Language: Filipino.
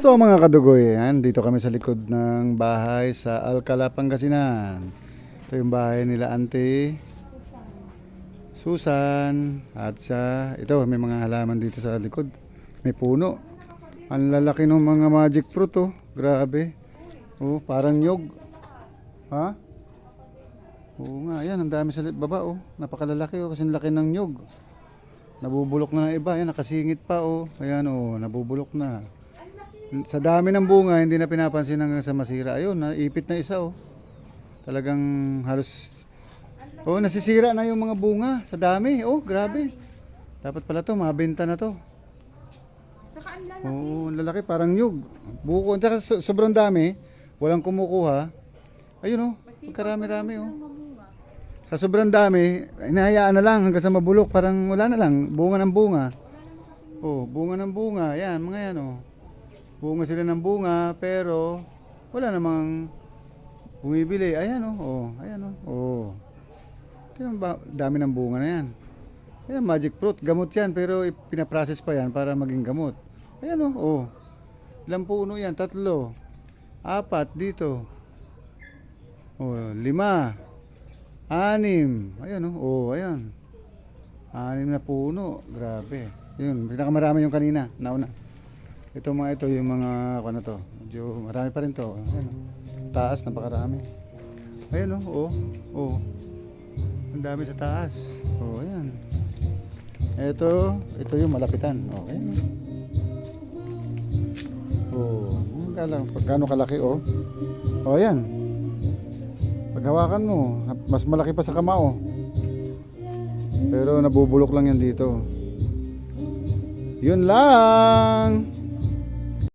So mga kadugoy, yan, dito kami sa likod ng bahay sa Alcala, Pangasinan. Ito yung bahay nila Auntie Susan. At ito may mga halaman dito sa likod. May puno. Ang lalaki ng mga magic fruit oh. Grabe. Oh, parang nyog. Ha? Oo nga, yan, ang dami sa baba oh. Napakalalaki oh, kasi laki ng nyog. Nabubulok na ng iba, yan, nakasingit pa oh. Ayan oh, nabubulok na. Sa dami ng bunga, hindi na pinapansin hanggang sa masira. Ayun, naipit na isa oh. Talagang halos nasisira na yung mga bunga sa dami. Oh, grabe. Dapat pala to, mabenta na to. Saka ang lalaki. Oo, ang lalaki parang nyug. Buko, sobrang dami, walang kumukuha. Ayun oh, karami-rami oh. Sa sobrang dami, hinahayaan na lang hanggang sa mabulok, parang wala na lang, bunga ng bunga. Oh, bunga ng bunga. Yan, mga yan oh. Bunga sila ng bunga pero wala namang bumibili. Ayan oh, oh, ayan oh. Oh. Tingnan ba, dami ng bunga na yan. Ayan, magic fruit, gamot yan pero pinaprocess pa yan para maging gamot. Ayan oh, oh. Ilang puno yan? 3, 4 dito. Oh, 5, 6. Ayan oh, oh, ayan. 6 na puno, grabe. Yun, pinakamarami yung kanina, nauna. Ito yung mga ano to. Medyo marami pa rin to. Ayan, oh. Taas, napakarami. Ayan oh, oh. Oh. Ang dami sa taas. Oh, ayan. Ito yung malapitan. Okay. Oh, pagkano kalaki oh. Oh, ayan. Pag hawakan mo, mas malaki pa sa kamao. Pero nabubulok lang yan dito. Yun lang.